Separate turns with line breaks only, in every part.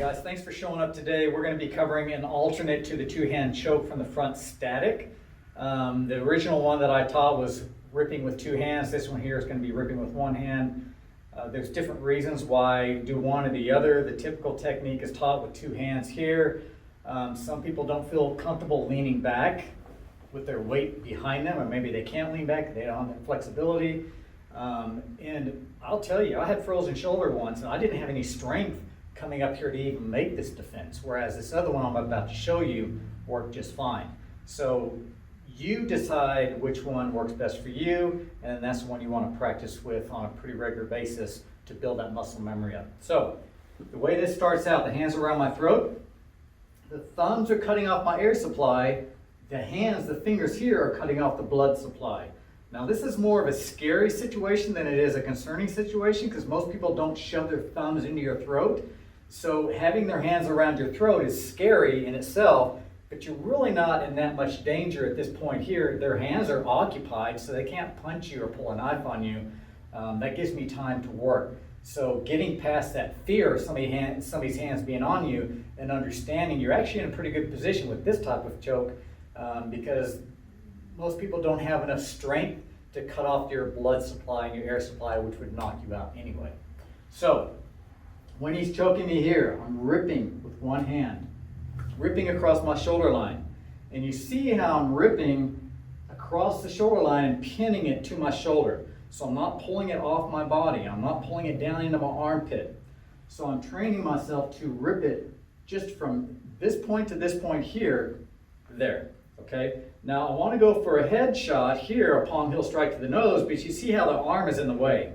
Guys, thanks for showing up today. We're going to be covering an alternate to the two-hand choke from the front static. The original one that I taught was ripping with two hands. This one here is going to be ripping with one hand. There's different reasons why do one or the other. The typical technique is taught with two hands here. Some people don't feel comfortable leaning back with their weight behind them, or maybe they can't lean back, they don't have the flexibility. And I'll tell you, I had frozen shoulder once and I didn't have any strength coming up here to even make this defense, whereas this other one I'm about to show you worked just fine. So you decide which one works best for you, and that's the one you want to practice with on a pretty regular basis to build that muscle memory up. So the way this starts out, the hands around my throat, the thumbs are cutting off my air supply, the hands, the fingers here are cutting off the blood supply. Now this is more of a scary situation than it is a concerning situation, because most people don't shove their thumbs into your throat. So having their hands around your throat is scary in itself, but you're really not in that much danger at this point here. Their hands are occupied, so they can't punch you or pull a knife on you. That gives me time to work. So getting past that fear of somebody's hands being on you and understanding you're actually in a pretty good position with this type of choke, because most people don't have enough strength to cut off your blood supply and your air supply, which would knock you out anyway. So when he's choking me here, I'm ripping with one hand, ripping across my shoulder line. And you see how I'm ripping across the shoulder line and pinning it to my shoulder. So I'm not pulling it off my body. I'm not pulling it down into my armpit. So I'm training myself to rip it just from this point to this point here, there, okay? Now I want to go for a head shot here, a palm heel strike to the nose, but you see how the arm is in the way.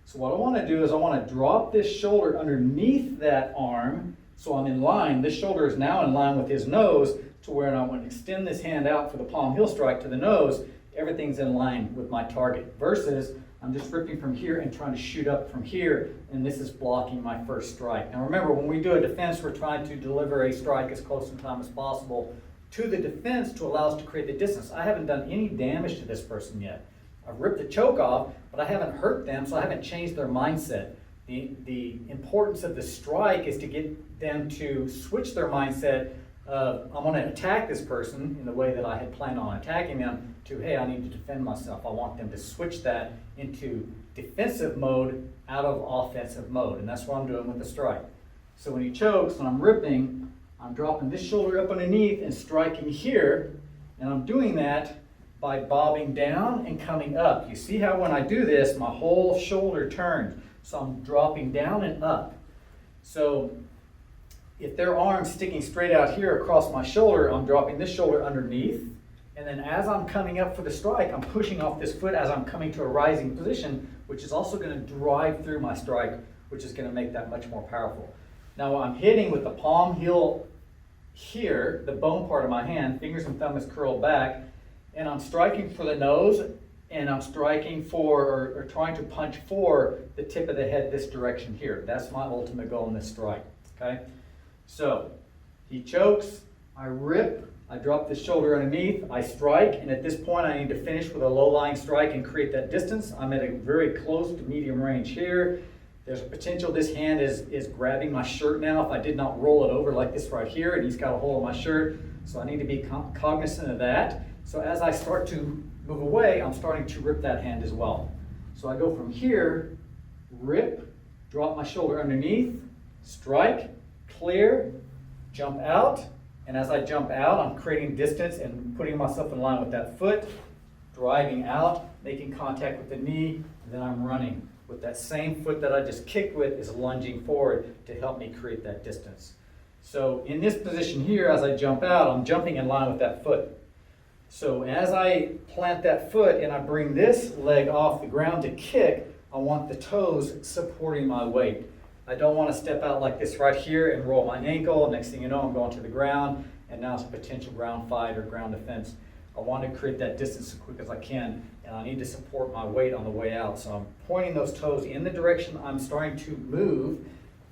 So what I want to do is I want to drop this shoulder underneath that arm so I'm in line. This shoulder is now in line with his nose to where I want to extend this hand out for the palm heel strike to the nose. Everything's in line with my target versus I'm just ripping from here and trying to shoot up from here, and this is blocking my first strike. Now remember, when we do a defense, we're trying to deliver a strike as close in time as possible to the defense to allow us to create the distance. I haven't done any damage to this person yet. I've ripped the choke off, but I haven't hurt them, so I haven't changed their mindset. The importance of the strike is to get them to switch their mindset of, I'm going to attack this person in the way that I had planned on attacking them, to, hey, I need to defend myself. I want them to switch that into defensive mode out of offensive mode, and that's what I'm doing with the strike. So when he chokes and I'm ripping, I'm dropping this shoulder up underneath and striking here, and I'm doing that by bobbing down and coming up. You see how when I do this, my whole shoulder turns. So I'm dropping down and up. So if their arm's sticking straight out here across my shoulder, I'm dropping this shoulder underneath. And then as I'm coming up for the strike, I'm pushing off this foot as I'm coming to a rising position, which is also going to drive through my strike, which is going to make that much more powerful. Now I'm hitting with the palm heel here, the bone part of my hand, fingers and thumb is curled back, and I'm striking for the nose, and I'm striking for, or trying to punch for the tip of the head this direction here. That's my ultimate goal in this strike, okay? So he chokes, I rip, I drop the shoulder underneath, I strike, and at this point I need to finish with a low-lying strike and create that distance. I'm at a very close to medium range here. There's a potential this hand is grabbing my shirt now if I did not roll it over like this right here, and he's got a hole in my shirt, so I need to be cognizant of that. So as I start to move away, I'm starting to rip that hand as well. So I go from here, rip, drop my shoulder underneath, strike, clear, jump out, and as I jump out, I'm creating distance and putting myself in line with that foot, driving out, making contact with the knee, and then I'm running with that same foot that I just kicked with is lunging forward to help me create that distance. So in this position here, as I jump out, I'm jumping in line with that foot. So as I plant that foot and I bring this leg off the ground to kick, I want the toes supporting my weight. I don't want to step out like this right here and roll my ankle. Next thing you know, I'm going to the ground, and now it's a potential ground fight or ground defense. I want to create that distance as quick as I can, and I need to support my weight on the way out. So I'm pointing those toes in the direction I'm starting to move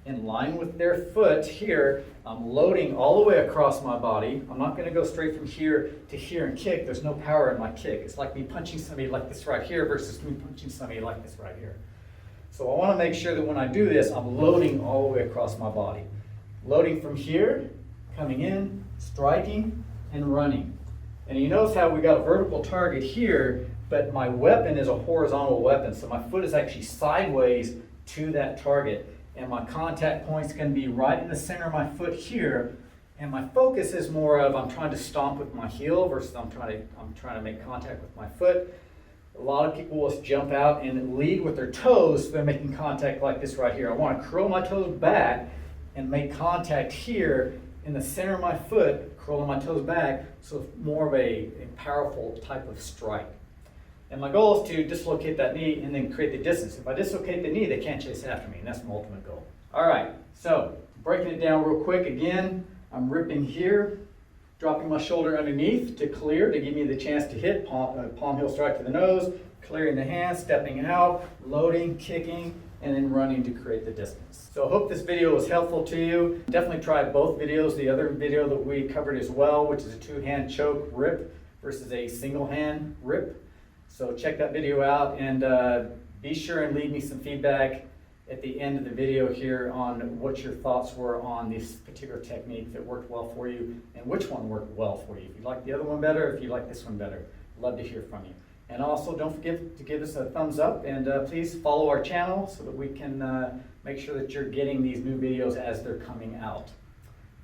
in line with their foot here. I'm loading all the way across my body. I'm not going to go straight from here to here and kick. There's no power in my kick. It's like me punching somebody like this right here versus me punching somebody like this right here. So I want to make sure that when I do this, I'm loading all the way across my body. Loading from here, coming in, striking, and running. And you notice how we got a vertical target here, but my weapon is a horizontal weapon, so my foot is actually sideways to that target. And my contact point's going to be right in the center of my foot here. And my focus is more of I'm trying to stomp with my heel versus I'm trying to make contact with my foot. A lot of people will jump out and lead with their toes, so they're making contact like this right here. I want to curl my toes back and make contact here in the center of my foot, curling my toes back, so it's more of a powerful type of strike. And my goal is to dislocate that knee and then create the distance. If I dislocate the knee, they can't chase after me, and that's my ultimate goal. All right, so breaking it down real quick again, I'm ripping here, dropping my shoulder underneath to clear, to give me the chance to hit, palm heel strike to the nose, clearing the hand, stepping out, loading, kicking, and then running to create the distance. So I hope this video was helpful to you. Definitely try both videos. The other video that we covered as well, which is a two-hand choke rip versus a single hand rip. So check that video out, and be sure and leave me some feedback at the end of the video here on what your thoughts were on this particular technique that worked well for you and which one worked well for you. If you like the other one better, if you like this one better, love to hear from you. And also don't forget to give us a thumbs up, and please follow our channel so that we can make sure that you're getting these new videos as they're coming out.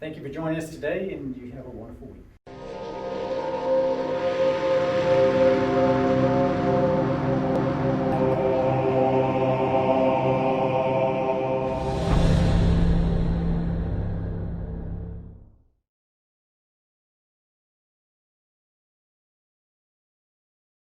Thank you for joining us today, and you have a wonderful week.